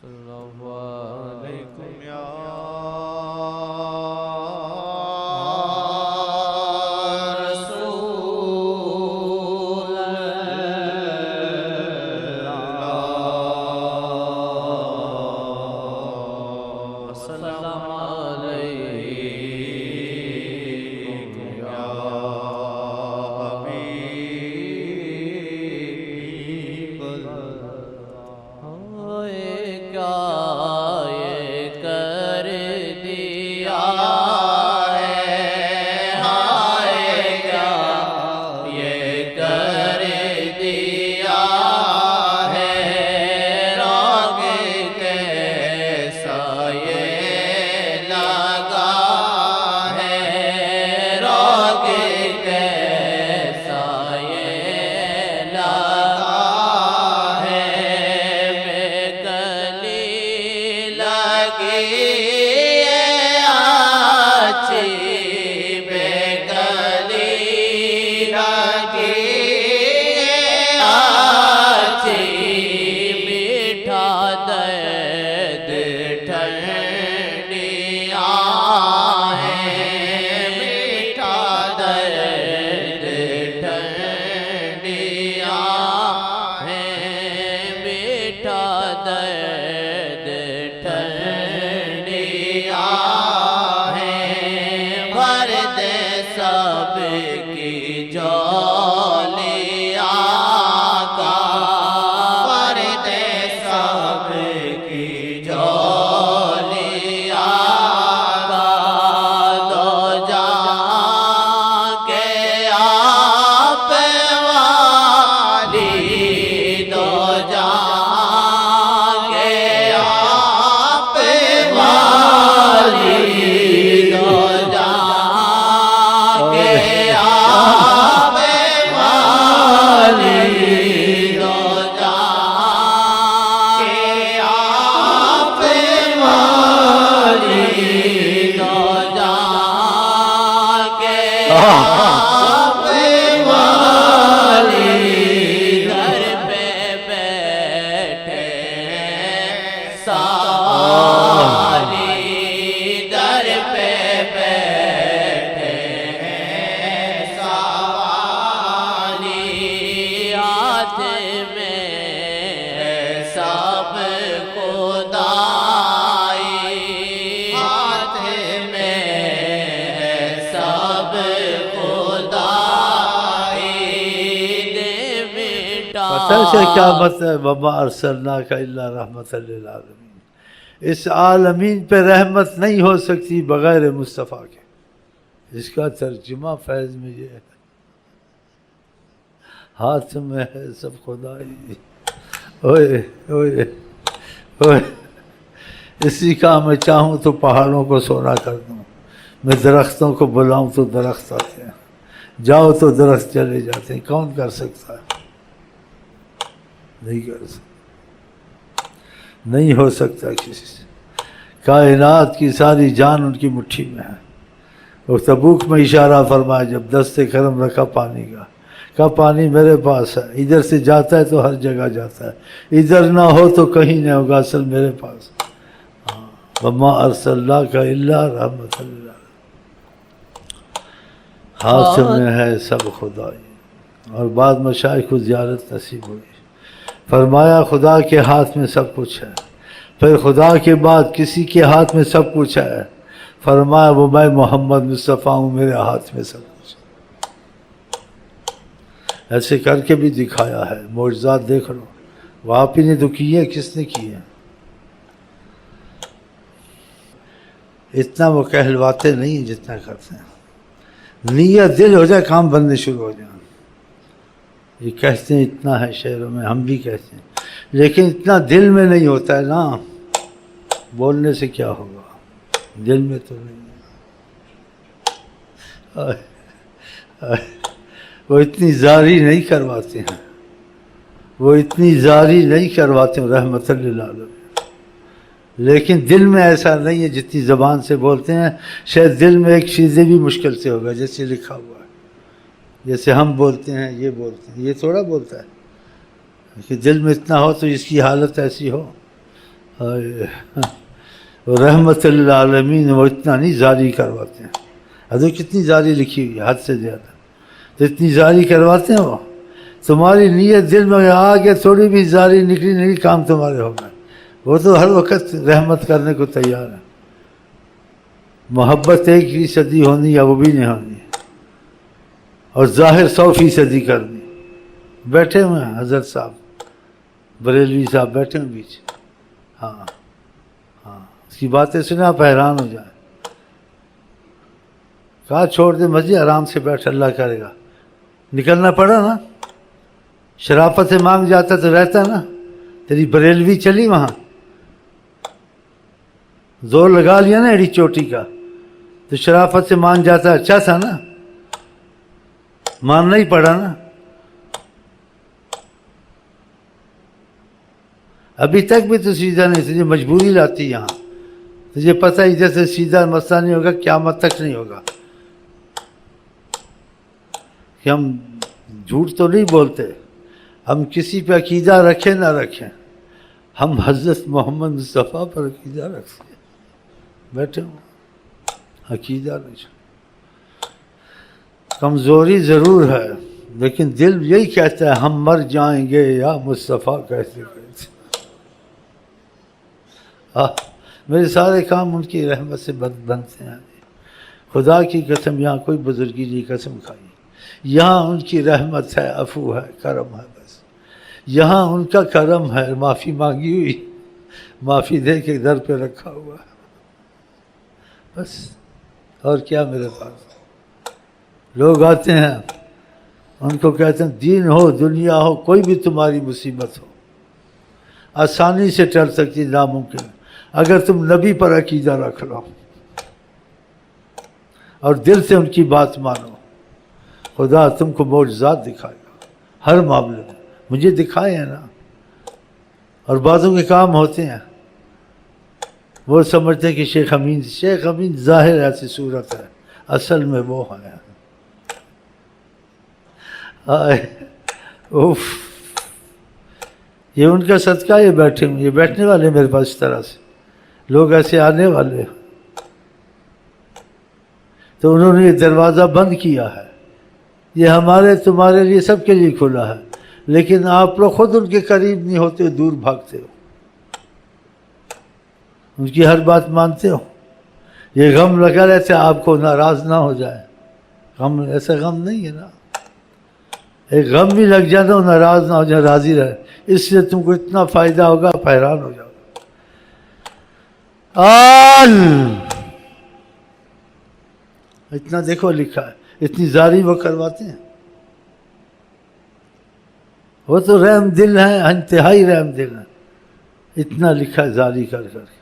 صلی اللہ علیکم یا رسول اللہ السلام علیکم یا حبیب اللہ کیا یہ کر دیا ہے ہائے کیا یہ کر دیا ہے راگ کیسا یہ لگا ہے راگ کیسا یہ لگا ہے سب کی جولیاں کا فرد سب کی جولیاں کا دو جہاں کے آپ والی دو جہاں کے آپ والی دو سے کیا بات ہے وما ارسلناک الا رحمت للعالمین. اس عالمین پہ رحمت نہیں ہو سکتی بغیر مصطفیٰ کے. اس کا ترجمہ فیض میں یہ ہے ہاتھ میں ہے سب خدائی اوئے اوئے اوئے. اسی کا میں چاہوں تو پہاڑوں کو سونا کر دوں میں درختوں کو بلاؤں تو درخت آتے ہیں جاؤ تو درخت چلے جاتے ہیں. کون کر سکتا ہے؟ نہیں کر سکتا نہیں ہو سکتا کسی سے. کائنات کی ساری جان ان کی مٹھی میں ہے. وہ تبوک میں اشارہ فرمایا جب دست کرم رکھا پانی کا کہا پانی میرے پاس ہے ادھر سے جاتا ہے تو ہر جگہ جاتا ہے ادھر نہ ہو تو کہیں نہیں ہوگا اصل میرے پاس. وما ارسلناک الا رحمت للعالمین. ہاتھ میں ہے سب خدائی. اور بعد مشائخ کو زیارت نصیب ہوئی فرمایا خدا کے ہاتھ میں سب کچھ ہے. پھر خدا کے بعد کسی کے ہاتھ میں سب کچھ ہے فرمایا وہ میں محمد مصطفیٰ ہوں میرے ہاتھ میں سب کچھ. ایسے کر کے بھی دکھایا ہے. معجزات دیکھ لو وہ آپ ہی نے تو کیے کس نے کیے. اتنا وہ کہلواتے نہیں ہیں جتنا کرتے ہیں. نیت دل ہو جائے کام بننے شروع ہو جائیں. یہ کہتے ہیں اتنا ہے شعروں میں ہم بھی کہتے ہیں لیکن اتنا دل میں نہیں ہوتا ہے نا. بولنے سے کیا ہوگا دل میں تو نہیں ہے. وہ اتنی زاری نہیں کرواتے ہیں وہ اتنی زاری نہیں کرواتے ہیں رحمت للعالمین. لیکن دل میں ایسا نہیں ہے جتنی زبان سے بولتے ہیں. شاید دل میں ایک چیزیں بھی مشکل سے ہوگا جیسے لکھا ہوا ہے جیسے ہم بولتے ہیں یہ بولتے ہیں یہ تھوڑا بولتا ہے کہ دل میں اتنا ہو تو اس کی حالت ایسی ہو. رحمت للعالمین وہ اتنا نہیں زاری کرواتے ہیں. حضرت کتنی زاری لکھی ہوئی ہے حد سے زیادہ، تو اتنی زاری کرواتے ہیں وہ. تمہاری نیت دل میں آ کے تھوڑی بھی زاری نکلی نہیں کام تمہارے ہو گئے. وہ تو ہر وقت رحمت کرنے کو تیار ہے. محبت 1% ہونی یا وہ بھی نہیں ہونی، اور ظاہر 100% کرنی. بیٹھے ہوئے ہیں حضرت صاحب بریلوی صاحب بیٹھے ہوئے بیچ. ہاں ہاں اس کی باتیں سنے آپ حیران ہو جائیں. کہا چھوڑ دے مسجد آرام سے بیٹھ، اللہ کرے گا. نکلنا پڑا نا، شرافت سے مانگ جاتا تو رہتا نا. تیری بریلوی چلی وہاں، زور لگا لیا نا ایڑی چوٹی کا، تو شرافت سے مان جاتا اچھا تھا نا، ماننا ہی پڑا نا. ابھی تک بھی تو سیدھا نہیں، تجھے مجبوری لاتی یہاں. تجھے پتہ ادھر سے سیدھا مسئلہ نہیں ہوگا، قیامت تک نہیں ہوگا. کہ ہم جھوٹ تو نہیں بولتے، ہم کسی پہ عقیدہ رکھیں نہ رکھیں، ہم حضرت محمد مصطفیٰ پر عقیدہ رکھتے ہیں. بیٹھے ہوں عقیدہ نہیں. کمزوری ضرور ہے لیکن دل یہی کہتا ہے ہم مر جائیں گے یا مصطفیٰ کہتے کہتے. میرے سارے کام ان کی رحمت سے بنتے ہیں. خدا کی قسم یہاں کوئی بزرگی نہیں قسم کھائی، یہاں ان کی رحمت ہے، عفو ہے، کرم ہے. بس یہاں ان کا کرم ہے. معافی مانگی ہوئی، معافی دے کے در پہ رکھا ہوا ہے بس. اور کیا میرے پاس. لوگ آتے ہیں ان کو کہتے ہیں دین ہو دنیا ہو کوئی بھی تمہاری مصیبت ہو آسانی سے ٹل سکتی، ناممکن اگر تم نبی پر عقیدہ رکھ لو اور دل سے ان کی بات مانو. خدا تم کو معجزات دکھائے گا ہر معاملے میں. مجھے دکھائے ہیں نا. اور بعضوں کے کام ہوتے ہیں وہ سمجھتے ہیں کہ شیخ امین ظاہر ایسی صورت ہے، اصل میں وہ ہے. اوف یہ ان کا صدقہ. یہ بیٹھے ہوئے، یہ بیٹھنے والے میرے پاس اس طرح سے لوگ ایسے آنے والے، تو انہوں نے یہ دروازہ بند کیا ہے. یہ ہمارے تمہارے لیے سب کے لیے کھلا ہے، لیکن آپ لوگ خود ان کے قریب نہیں ہوتے، دور بھاگتے ہو، ان کی ہر بات مانتے ہو. یہ غم لگا رہتا ہے آپ کو ناراض نہ ہو جائے. غم ایسا غم نہیں ہے نا. ایک غم بھی لگ جاتا ہو ناراض نہ ہو جائے، راضی رہے. اس سے تم کو اتنا فائدہ ہوگا آپ حیران ہو جاؤ. اتنا دیکھو لکھا ہے، اتنی زاری وہ کرواتے ہیں. وہ تو رحم دل ہیں، انتہائی رحم دل ہیں. اتنا لکھا ہے زاری کر کر کے،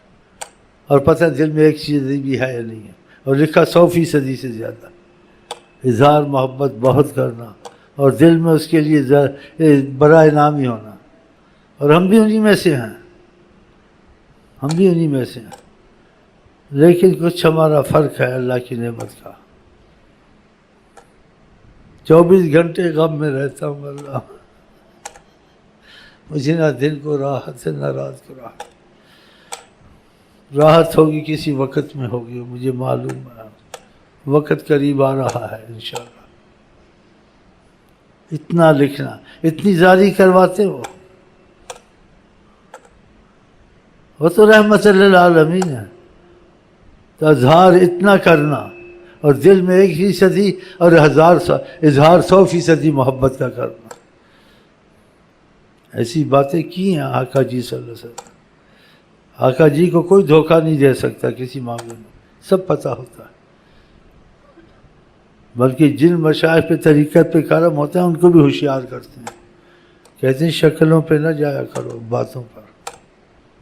اور پتہ دل میں ایک چیز بھی ہے یا نہیں ہے. اور لکھا 100% سے زیادہ. اظہار محبت بہت کرنا اور دل میں اس کے لیے بڑا انعام ہی ہونا. اور ہم بھی انہی میں سے ہیں، ہم بھی انہی میں سے ہیں. لیکن کچھ ہمارا فرق ہے اللہ کی نعمت کا. 24 گھنٹے غم میں رہتا ہوں. اللہ مجھے نہ دل کو راحت ہے نہ رات کو راحت. راحت ہوگی کسی وقت میں ہوگی، مجھے معلوم ہے. وقت قریب آ رہا ہے انشاءاللہ. اتنا لکھنا، اتنی زاری کرواتے وہ تو رحمت للعالمین ہے. تو اظہار اتنا کرنا اور دل میں 1% اور اظہار 100% محبت کا کرنا. ایسی باتیں کی ہیں آقا جی صلی اللہ علیہ وسلم. آقا جی کو کوئی دھوکہ نہیں دے سکتا کسی معاملے میں، سب پتہ ہوتا ہے. بلکہ جن مشائخ پہ طریقت پہ کرم ہوتا ہے ان کو بھی ہوشیار کرتے ہیں. کہتے ہیں شکلوں پہ نہ جایا کرو، باتوں پر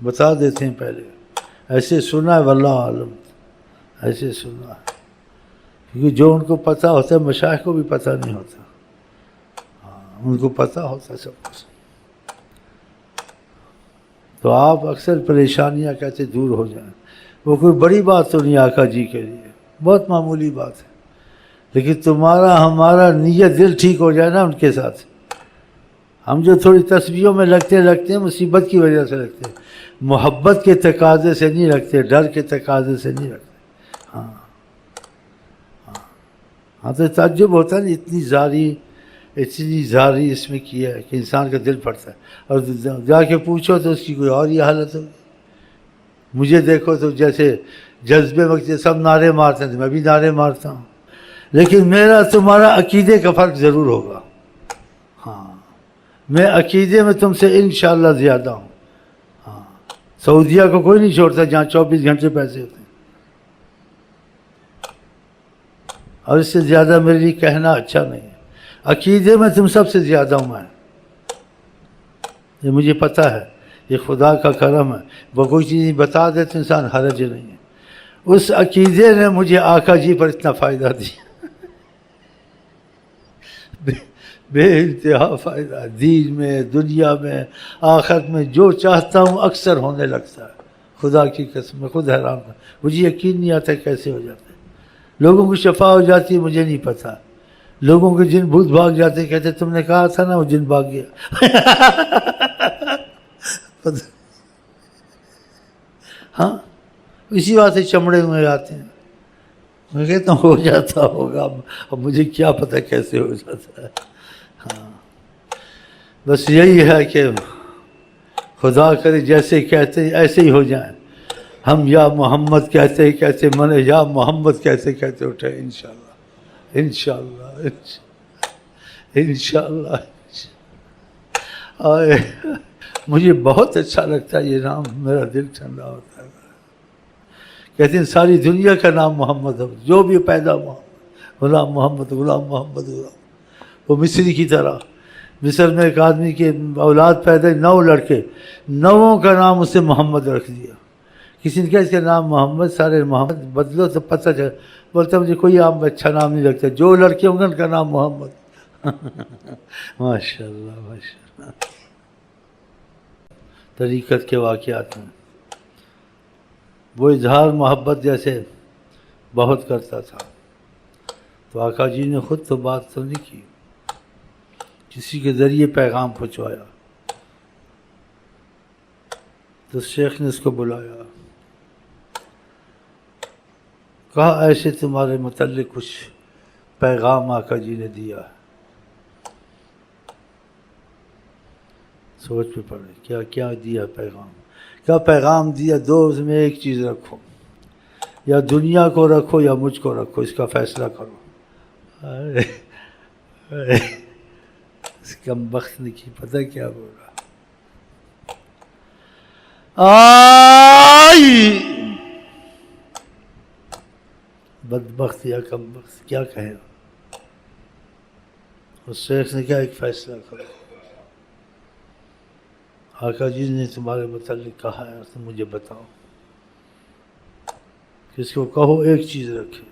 بتا دیتے ہیں پہلے. ایسے سنا ہے واللہ عالم، ایسے سنا ہے. کیونکہ جو ان کو پتہ ہوتا ہے مشائخ کو بھی پتہ نہیں ہوتا. ان کو پتہ ہوتا ہے سب کچھ. تو آپ اکثر پریشانیاں کیسے دور ہو جائیں. وہ کوئی بڑی بات تو نہیں آقا جی کے لیے، بہت معمولی بات ہے. لیکن تمہارا ہمارا نیت دل ٹھیک ہو جائے نا ان کے ساتھ، ہم جو تھوڑی تسبیحوں میں لگتے ہیں مصیبت کی وجہ سے لگتے ہیں، محبت کے تقاضے سے نہیں رکھتے، ڈر کے تقاضے سے نہیں رکھتے۔ ہاں تو تعجب ہوتا ہے نا، اتنی زاری اس میں کیا ہے کہ انسان کا دل پھٹتا ہے، اور جا کے پوچھو تو اس کی کوئی اور ہی حالت ہوگی۔ مجھے دیکھو تو جیسے جذبے وقت سب نعرے مارتے ہیں، میں بھی نعرے مارتا ہوں، لیکن میرا تمہارا عقیدے کا فرق ضرور ہوگا۔ ہاں میں عقیدے میں تم سے انشاءاللہ زیادہ ہوں۔ ہاں سعودیہ کو کوئی نہیں چھوڑتا جہاں 24 گھنٹے پیسے ہوتے ہیں، اور اس سے زیادہ میرے لیے کہنا اچھا نہیں ہے۔ عقیدے میں تم سب سے زیادہ ہوں میں، یہ مجھے پتہ ہے، یہ خدا کا کرم ہے، وہ کوئی چیز بتا دے تو انسان حرج نہیں ہے۔ اس عقیدے نے مجھے آقا جی پر اتنا فائدہ دیا، بے انتہا فائدہ، دین میں، دنیا میں، آخرت میں، جو چاہتا ہوں اکثر ہونے لگتا ہے۔ خدا کی قسم میں خود حیران ہوں، مجھے یقین نہیں آتا کیسے ہو جاتا ہے۔ لوگوں کو شفا ہو جاتی ہے، مجھے نہیں پتہ۔ لوگوں کے جن بھوت بھاگ جاتے، کہتے تم نے کہا تھا نا وہ جن بھاگ گیا۔ ہاں اسی بات سے چمڑے ہوئے آتے ہیں، میں کہتا ہوں ہو جاتا ہوگا، اب مجھے کیا پتہ کیسے ہو جاتا ہے۔ ہاں بس یہی ہے کہ خدا کرے جیسے کہتے ہیں ایسے ہی ہو جائیں۔ ہم یا محمد کہتے من یا محمد کہتے اٹھے انشاءاللہ انشاءاللہ انشاءاللہ۔ آئے مجھے بہت اچھا لگتا ہے یہ نام، میرا دل ٹھنڈا ہوتا ہے۔ کہتے ہیں ساری دنیا کا نام محمد ہے، جو بھی پیدا ہوا غلام محمد غلام محمد غلام۔ وہ مصری کی طرح، مصر میں ایک آدمی کے اولاد پیدا 9 لڑکے، 9 کا نام اسے محمد رکھ دیا۔ کسی نے کہا اس کا نام محمد، سارے محمد بدلو تو پتہ چلا، بولتا مجھے کوئی اچھا نام نہیں لگتا، جو لڑکے ہوں گے ان کا نام محمد۔ ماشاء اللہ ماشاء اللہ۔ طریقت کے واقعات میں وہ اظہار محبت جیسے بہت کرتا تھا، تو آقا جی نے خود تو بات تو نہیں کی، کسی کے ذریعے پیغام پہنچوایا، تو شیخ نے اس کو بلایا، کہا ایسے تمہارے متعلق کچھ پیغام آقا جی نے دیا ہے، سوچ پہ پڑے کیا دیا پیغام، کیا پیغام دیا؟ 2 میں ایک چیز رکھو، یا دنیا کو رکھو یا مجھ کو رکھو، اس کا فیصلہ کرو۔ اس کم بخت نے کی پتہ کیا بولا، آئی بدبخت یا کم بخت کیا کہے، اس شیخ نے کیا ایک فیصلہ کرو، آقا جی نے تمہارے متعلق کہا ہے تم مجھے بتاؤ، کس کو کہو ایک چیز رکھے،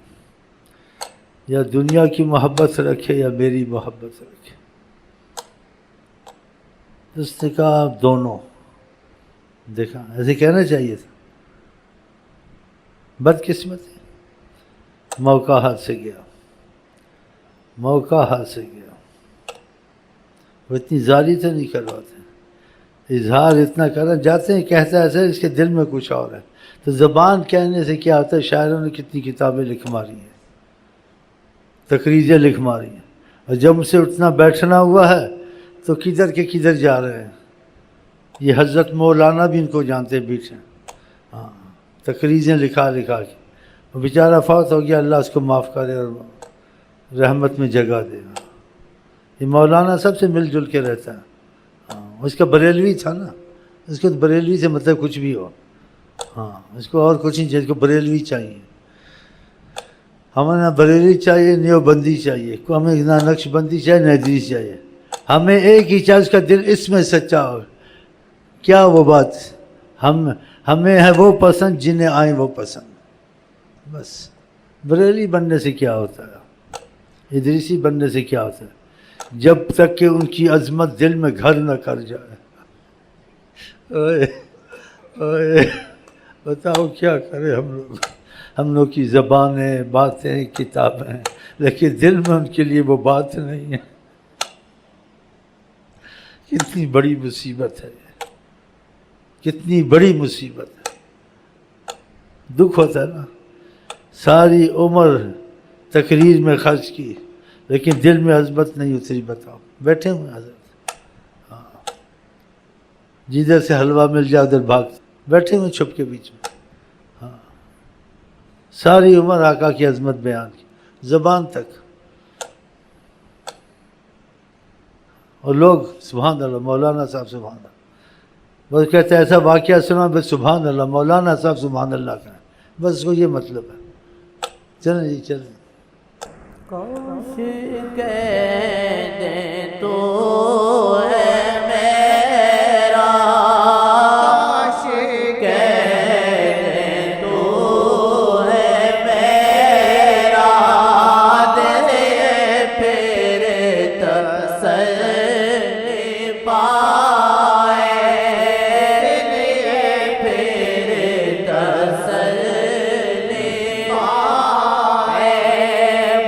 یا دنیا کی محبت رکھے یا میری محبت رکھے۔ اس نے کہا آپ دونوں۔ دیکھا ایسے کہنا چاہیے تھا، بدقسمتی، موقع ہاتھ سے گیا، موقع ہاتھ سے گیا۔ وہ اتنی زاری تو نہیں کرواتے، اظہار اتنا کرنا جاتے ہیں، کہتا ہے ایسے اس کے دل میں کچھ اور ہے، تو زبان کہنے سے کیا ہوتا ہے؟ شاعروں نے کتنی کتابیں لکھ ماری ہیں، تقریریں لکھ ماری ہیں، اور جب اسے اٹھنا بیٹھنا ہوا ہے تو کدھر کے کدھر جا رہے ہیں۔ یہ حضرت مولانا بھی ان کو جانتے بیٹھے، ہاں تقریریں لکھا کے، وہ بیچارہ فوت ہو گیا، اللہ اس کو معاف کرے اور رحمت میں جگہ دے۔ یہ مولانا سب سے مل جل کے رہتا ہے، ہاں اس کا بریلوی تھا نا، اس کو بریلوی سے مطلب کچھ بھی ہو، ہاں اس کو اور کچھ نہیں چاہیے، اس کو بریلوی چاہیے۔ ہمیں نہ بریلوی چاہیے نیو بندی چاہیے، ہمیں نہ نقش بندی چاہیے نہ ادریس چاہیے، ہمیں ایک ہی چاہیے، اس کا دل اس میں سچا ہو۔ کیا وہ بات، ہمیں ہے وہ پسند جنہیں آئیں وہ پسند، بس۔ بریلی بننے سے کیا ہوتا ہے، ادریسی بننے سے کیا ہوتا ہے، جب تک کہ ان کی عظمت دل میں گھر نہ کر جائے۔ اوئے بتاؤ کیا کرے ہم لوگ کی زبانیں، باتیں، کتابیں، لیکن دل میں ان کے لیے وہ بات نہیں ہے۔ کتنی بڑی مصیبت ہے، کتنی بڑی مصیبت ہے. دکھ ہوتا ہے نا. ساری عمر تقریر میں خرچ کی لیکن دل میں عظمت نہیں اتری. بتاؤ، بیٹھے ہوئے حضرت، جدھر سے حلوہ مل جائے ادھر بھاگ، بیٹھے ہوئے چھپ کے بیچ میں. ساری عمر آقا کی عظمت بیان کی، زبان تک. اور لوگ سبحان اللہ مولانا صاحب سبحان اللہ، بس کہتے ہیں ایسا واقعہ سنا، بس سبحان اللہ مولانا صاحب سبحان اللہ کا ہے، بس اس کو یہ مطلب ہے. چلیں جی چلیں. کاش کہہ دیں تو ہے میرا، کاش کہہ دیں تو ہے میرا، دے پھر تسلی پائے، دے پھر تسلی پائے.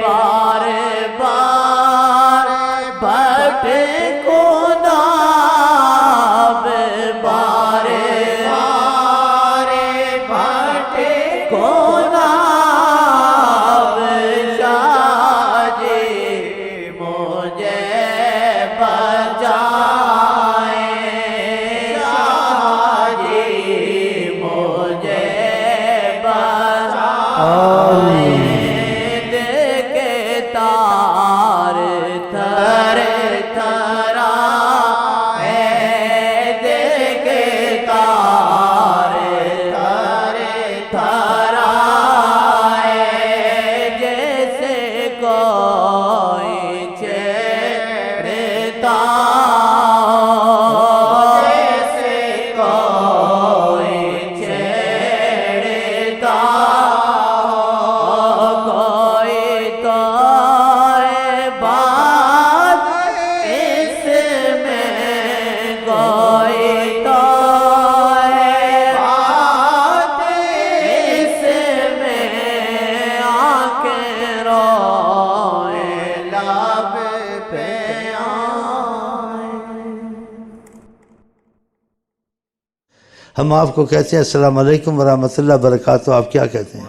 بار بار بھٹکو ناب، بار بار بھٹکو ناب، شاہ جی مجھے بچائیں، شاہ جی مجھے بچائیں. دیکھے تار تھر تھرا ہے، دیکھے تار تھر تھرا ہے، جیسے کوئی چھیڑتا، جیسے کوئی چھیڑتا، کوئی تو بات اس میں، کوئی تو بات اس میں، آنکھیں روئے لب پہ آئیں. ہم آپ کو کہتے ہیں السلام علیکم ورحمۃ اللہ وبرکاتہ، آپ کیا کہتے ہیں؟